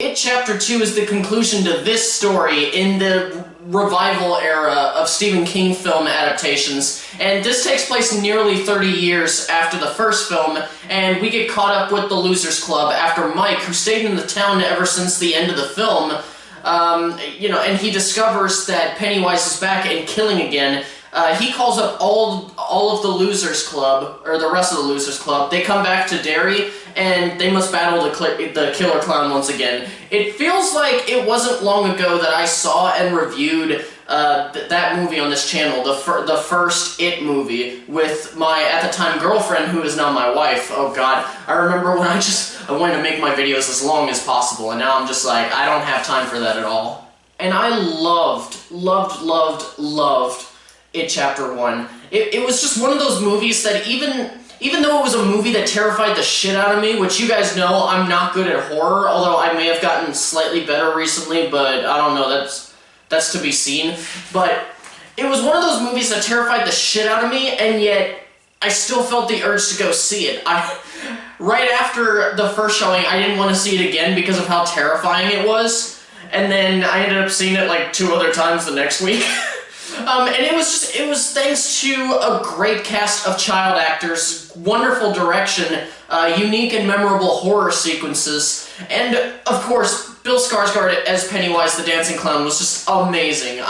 It Chapter 2 is the conclusion to this story in the revival era of Stephen King film adaptations, and this takes place nearly 30 years after the first film, and we get caught up with the Losers Club after Mike, who stayed in the town ever since the end of the film, and he discovers that Pennywise is back and killing again. He calls up all of the Losers Club, or the rest of the Losers Club. They come back to Derry, and they must battle the Killer Clown once again. It feels like it wasn't long ago that I saw and reviewed that movie on this channel, the first It movie, with my, at the time, girlfriend, who is now my wife. Oh god, I remember when I wanted to make my videos as long as possible, and now I'm just like, I don't have time for that at all. And I loved It Chapter 1. It was just one of those movies that even though it was a movie that terrified the shit out of me, which you guys know I'm not good at horror, although I may have gotten slightly better recently, but I don't know, that's to be seen. But it was one of those movies that terrified the shit out of me, and yet I still felt the urge to go see it. Right after the first showing, I didn't want to see it again because of how terrifying it was, and then I ended up seeing it like 2 other times the next week. And it was thanks to a great cast of child actors, wonderful direction, unique and memorable horror sequences, and, of course, Bill Skarsgård as Pennywise the Dancing Clown was just amazing.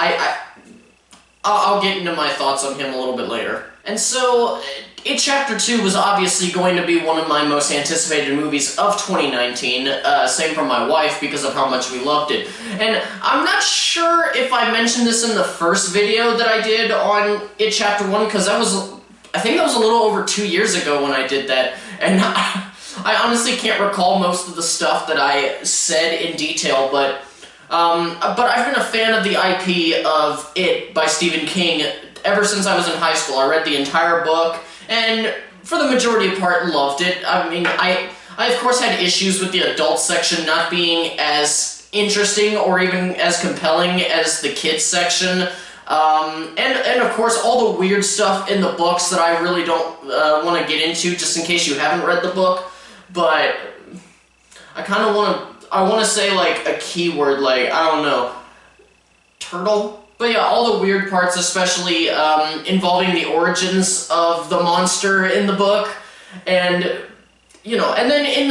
I'll get into my thoughts on him a little bit later. And so, It Chapter 2 was obviously going to be one of my most anticipated movies of 2019, same for my wife because of how much we loved it. And I'm not sure if I mentioned this in the first video that I did on It Chapter 1, because I think that was a little over 2 years ago when I did that, and I honestly can't recall most of the stuff that I said in detail, but I've been a fan of the IP of It by Stephen King ever since I was in high school. I read the entire book, and for the majority of part, loved it. I mean, I of course had issues with the adult section not being as interesting or even as compelling as the kids section, and of course all the weird stuff in the books that I really don't want to get into, just in case you haven't read the book. But I kind of want to say like a keyword, like, I don't know, turtle? But yeah, all the weird parts, especially involving the origins of the monster in the book, and and then in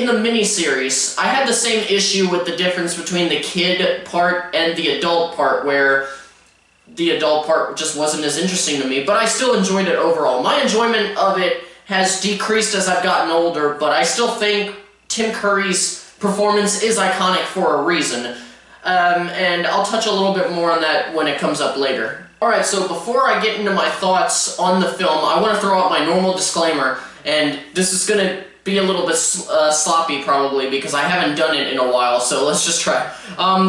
the miniseries, I had the same issue with the difference between the kid part and the adult part, where the adult part just wasn't as interesting to me, but I still enjoyed it overall. My enjoyment of it has decreased as I've gotten older, but I still think Tim Curry's performance is iconic for a reason. And I'll touch a little bit more on that when it comes up later. Alright, so before I get into my thoughts on the film, I want to throw out my normal disclaimer, and this is going to be a little bit sloppy probably, because I haven't done it in a while, so let's just try.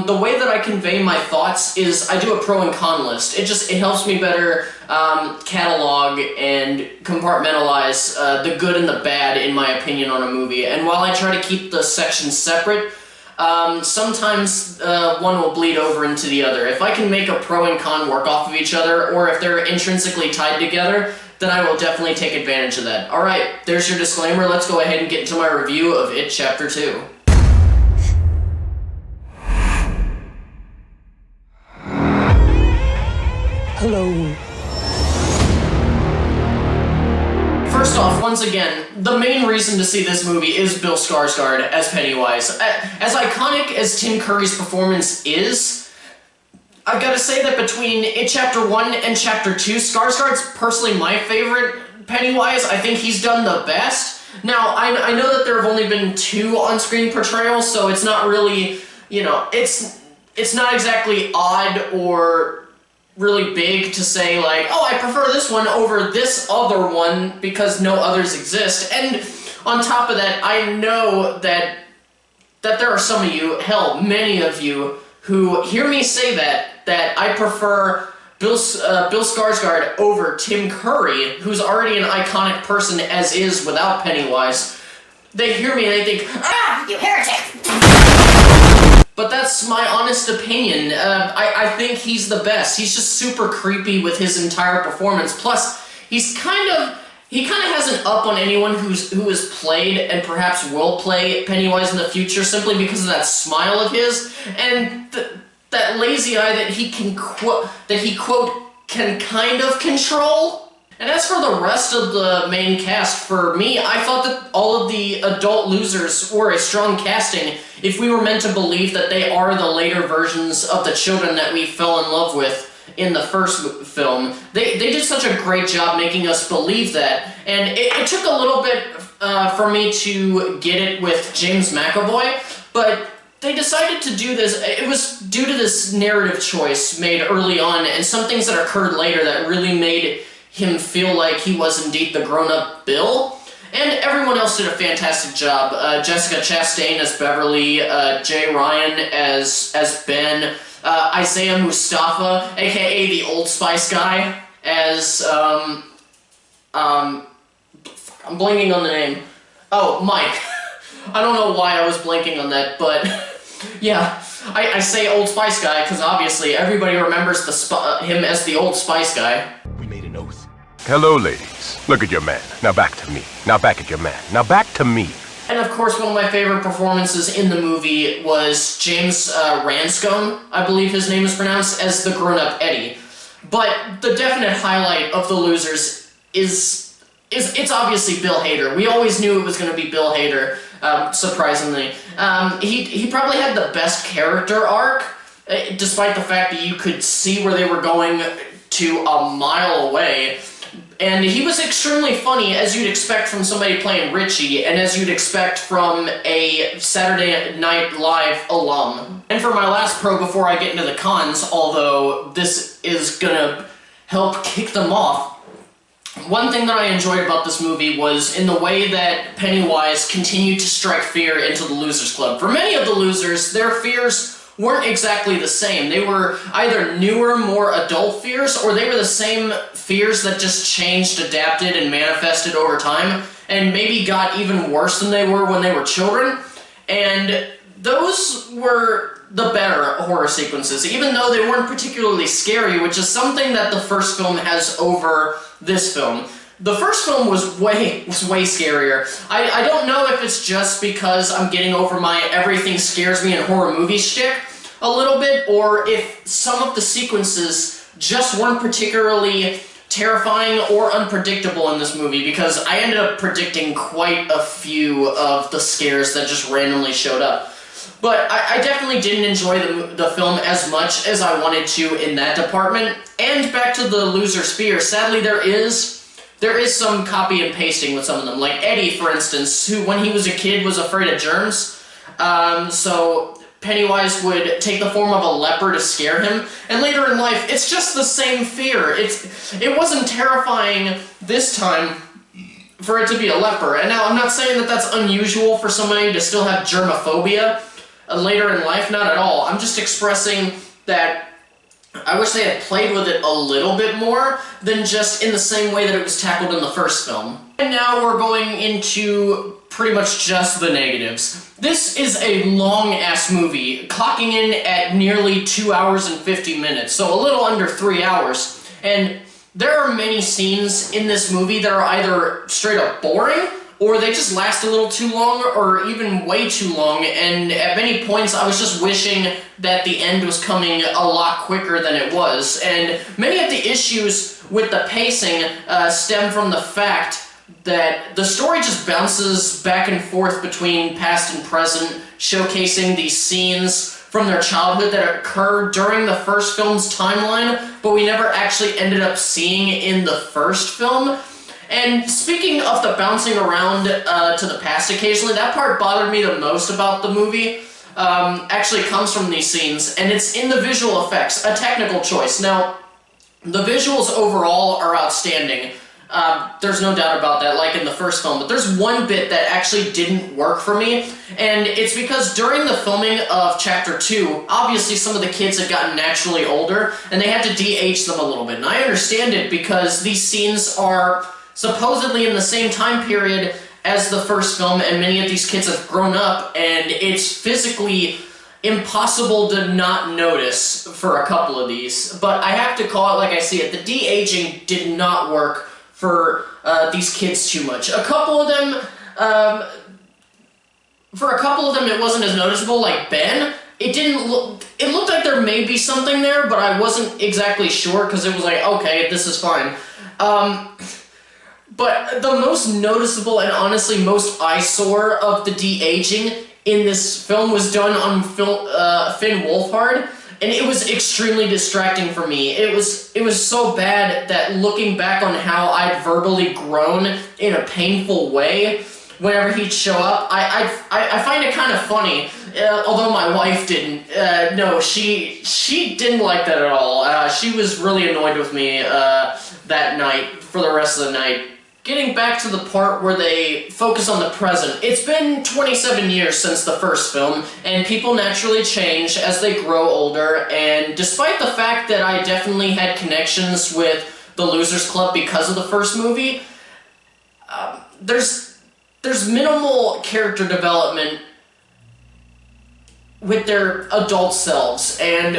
The way that I convey my thoughts is I do a pro and con list. It helps me better catalog and compartmentalize the good and the bad, in my opinion, on a movie. And while I try to keep the sections separate, sometimes one will bleed over into the other. If I can make a pro and con work off of each other, or if they're intrinsically tied together, then I will definitely take advantage of that. Alright, there's your disclaimer. Let's go ahead and get into my review of It Chapter 2. Hello. First off, once again, the main reason to see this movie is Bill Skarsgård as Pennywise. As iconic as Tim Curry's performance is, I've got to say that between It Chapter 1 and Chapter 2, Skarsgård's personally my favorite Pennywise. I think he's done the best. Now, I know that there have only been 2 on-screen portrayals, so it's not really, it's not exactly odd or really big to say, like, oh, I prefer this one over this other one because no others exist. And on top of that, I know that there are some of you, hell, many of you, who hear me say that I prefer Bill Skarsgård over Tim Curry, who's already an iconic person as is without Pennywise. They hear me and they think, ah, you heretic! But that's my honest opinion. I think he's the best. He's just super creepy with his entire performance. Plus, he's kind of he kind of has an up on anyone who has played and perhaps will play Pennywise in the future simply because of that smile of his and that lazy eye that he quote can kind of control. And as for the rest of the main cast, for me, I thought that all of the adult losers were a strong casting if we were meant to believe that they are the later versions of the children that we fell in love with in the first film. They did such a great job making us believe that, and it took a little bit for me to get it with James McAvoy, but they decided to do this. It was due to this narrative choice made early on and some things that occurred later that really made him feel like he was indeed the grown-up Bill. And everyone else did a fantastic job. Jessica Chastain as Beverly, Jay Ryan as Ben, Isaiah Mustafa, aka the Old Spice guy, as I'm blanking on the name. Oh, Mike. I don't know why I was blanking on that, but yeah, I say Old Spice guy because obviously everybody remembers him as the Old Spice guy. We made an oath. Hello, ladies. Look at your man. Now back to me. Now back at your man. Now back to me. And of course, one of my favorite performances in the movie was James Ranscombe, I believe his name is pronounced, as the grown-up Eddie. But the definite highlight of the losers is it's obviously Bill Hader. We always knew it was going to be Bill Hader, surprisingly. He probably had the best character arc, despite the fact that you could see where they were going to a mile away. And he was extremely funny, as you'd expect from somebody playing Richie, and as you'd expect from a Saturday Night Live alum. And for my last pro before I get into the cons, although this is gonna help kick them off, one thing that I enjoyed about this movie was in the way that Pennywise continued to strike fear into the Losers Club. For many of the losers, their fears weren't exactly the same. They were either newer, more adult fears, or they were the same fears that just changed, adapted, and manifested over time, and maybe got even worse than they were when they were children. And those were the better horror sequences, even though they weren't particularly scary, which is something that the first film has over this film. The first film was way scarier. I don't know if it's just because I'm getting over my everything scares me in horror movie shtick a little bit, or if some of the sequences just weren't particularly terrifying or unpredictable in this movie, because I ended up predicting quite a few of the scares that just randomly showed up. But I definitely didn't enjoy the film as much as I wanted to in that department. And back to the loser's fear, sadly there is some copy and pasting with some of them. Like Eddie, for instance, who when he was a kid was afraid of germs. So Pennywise would take the form of a leper to scare him. And later in life, it's just the same fear. It wasn't terrifying this time for it to be a leper. And now I'm not saying that that's unusual for somebody to still have germophobia later in life, not at all. I'm just expressing that I wish they had played with it a little bit more than just in the same way that it was tackled in the first film. And now we're going into pretty much just the negatives. This is a long-ass movie, clocking in at nearly 2 hours and 50 minutes, so a little under 3 hours. And there are many scenes in this movie that are either straight up boring, or they just last a little too long, or even way too long, and at many points I was just wishing that the end was coming a lot quicker than it was. And many of the issues with the pacing stem from the fact that the story just bounces back and forth between past and present, showcasing these scenes from their childhood that occurred during the first film's timeline, but we never actually ended up seeing in the first film. And speaking of the bouncing around to the past occasionally, that part bothered me the most about the movie. Actually comes from these scenes, and it's in the visual effects, a technical choice. Now, the visuals overall are outstanding. There's no doubt about that, like in the first film, but there's one bit that actually didn't work for me, and it's because during the filming of Chapter 2, obviously some of the kids had gotten naturally older, and they had to de-age them a little bit, and I understand it because these scenes are supposedly in the same time period as the first film, and many of these kids have grown up, and it's physically impossible to not notice for a couple of these. But I have to call it like I see it. The de-aging did not work for these kids too much. A couple of them, for a couple of them it wasn't as noticeable, like Ben. It looked like there may be something there, but I wasn't exactly sure, because it was like, okay, this is fine. But the most noticeable and honestly most eyesore of the de-aging in this film was done on Finn Wolfhard, and it was extremely distracting for me. It was so bad that looking back on how I'd verbally grown in a painful way whenever he'd show up, I find it kind of funny. Although my wife didn't. No, she didn't like that at all. She was really annoyed with me that night for the rest of the night. Getting back to the part where they focus on the present, it's been 27 years since the first film, and people naturally change as they grow older, and despite the fact that I definitely had connections with the Losers Club because of the first movie, there's minimal character development with their adult selves, and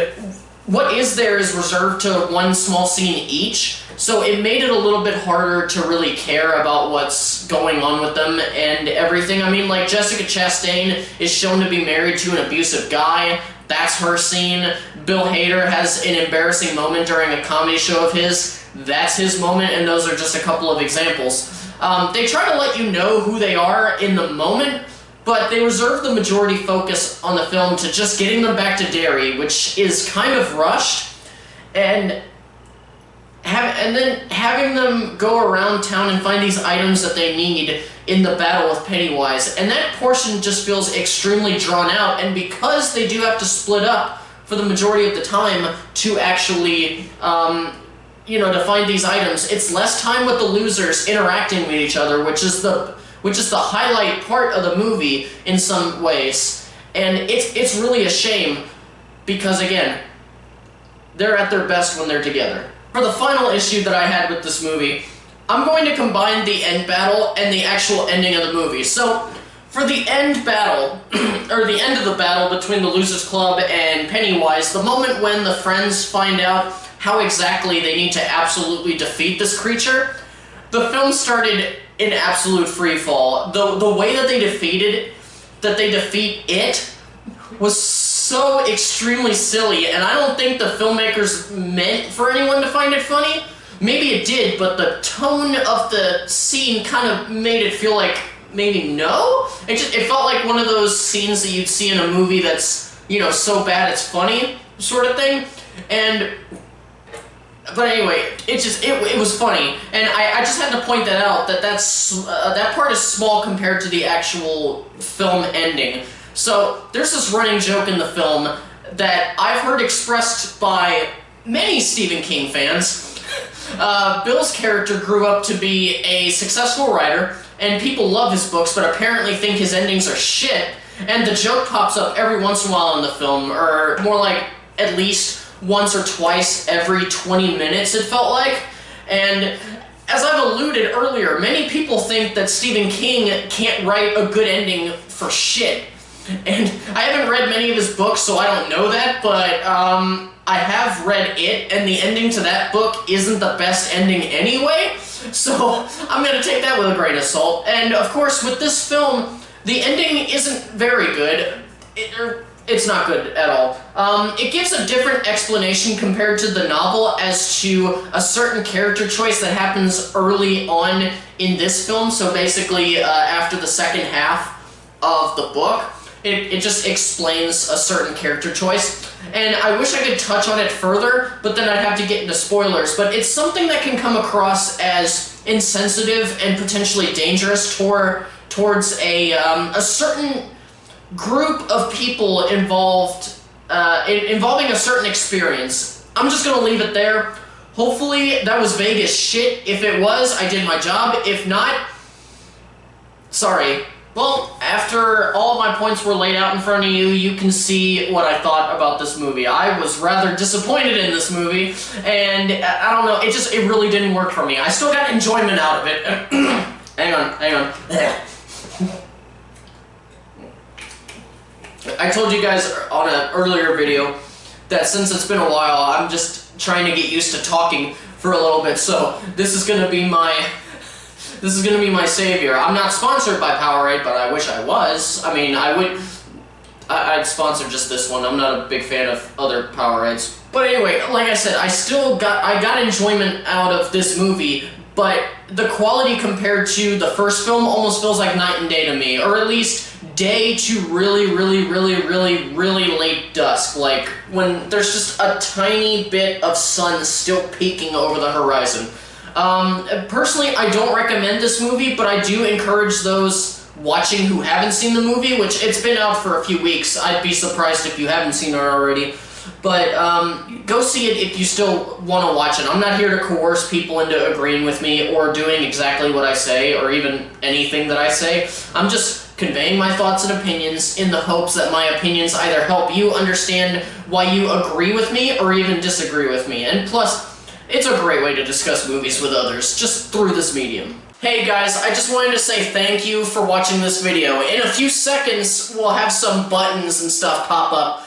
what is there is reserved to one small scene each, so it made it a little bit harder to really care about what's going on with them and everything. I mean, like, Jessica Chastain is shown to be married to an abusive guy. That's her scene. Bill Hader has an embarrassing moment during a comedy show of his. That's his moment, and those are just a couple of examples. They try to let you know who they are in the moment, but they reserve the majority focus on the film to just getting them back to Derry, which is kind of rushed, and then having them go around town and find these items that they need in the battle with Pennywise, and that portion just feels extremely drawn out, and because they do have to split up for the majority of the time to actually, to find these items, it's less time with the losers interacting with each other, which is the highlight part of the movie in some ways, and it's really a shame, because again, they're at their best when they're together. For the final issue that I had with this movie, I'm going to combine the end battle and the actual ending of the movie. So, for the end battle, or the end of the battle between the Losers Club and Pennywise, the moment when the friends find out how exactly they need to absolutely defeat this creature, the film started in absolute freefall. The way that they defeat it was so extremely silly, and I don't think the filmmakers meant for anyone to find it funny. Maybe it did, but the tone of the scene kind of made it feel like maybe no? It felt like one of those scenes that you'd see in a movie that's, so bad it's funny sort of thing. But anyway, it was funny, and I just had to point that out, that part is small compared to the actual film ending. So, there's this running joke in the film that I've heard expressed by many Stephen King fans. Bill's character grew up to be a successful writer, and people love his books, but apparently think his endings are shit, and the joke pops up every once in a while in the film, or more like at least once or twice every 20 minutes, it felt like. And as I've alluded earlier, many people think that Stephen King can't write a good ending for shit. And I haven't read many of his books, so I don't know that, but I have read it, and the ending to that book isn't the best ending anyway, so I'm gonna take that with a grain of salt. And of course, with this film, the ending isn't very good. It's not good at all. It gives a different explanation compared to the novel as to a certain character choice that happens early on in this film, so basically after the second half of the book. It just explains a certain character choice, and I wish I could touch on it further, but then I'd have to get into spoilers, but it's something that can come across as insensitive and potentially dangerous towards a certain group of people involving a certain experience. I'm just gonna leave it there. Hopefully that was vague as shit. If it was, I did my job. If not, sorry. Well, after all of my points were laid out in front of you, you can see what I thought about this movie. I was rather disappointed in this movie, and I don't know, it really didn't work for me. I still got enjoyment out of it. Hang on. I told you guys on an earlier video that since it's been a while, I'm just trying to get used to talking for a little bit, so this is gonna be my savior. I'm not sponsored by Powerade, but I wish I was. I mean, I'd sponsor just this one. I'm not a big fan of other Powerades. But anyway, like I said, I got enjoyment out of this movie, but the quality compared to the first film almost feels like night and day to me, or at least day to really late dusk, like when there's just a tiny bit of sun still peeking over the horizon. Personally, I don't recommend this movie, but I do encourage those watching who haven't seen the movie, which it's been out for a few weeks. I'd be surprised if you haven't seen it already. But go see it if you still want to watch it. I'm not here to coerce people into agreeing with me or doing exactly what I say, or even anything that I say. I'm just conveying my thoughts and opinions in the hopes that my opinions either help you understand why you agree with me or even disagree with me. And plus, it's a great way to discuss movies with others, just through this medium. Hey guys, I just wanted to say thank you for watching this video. In a few seconds, we'll have some buttons and stuff pop up.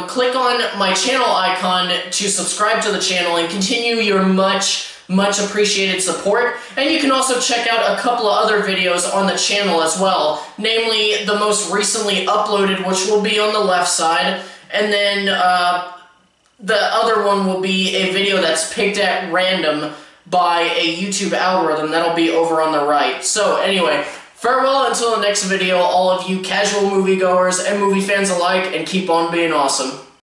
Click on my channel icon to subscribe to the channel and continue your much appreciated support. And you can also check out a couple of other videos on the channel as well, namely the most recently uploaded, which will be on the left side, and then the other one will be a video that's picked at random by a YouTube algorithm. That'll be over on the right. So anyway, farewell until the next video, all of you casual moviegoers and movie fans alike, and keep on being awesome.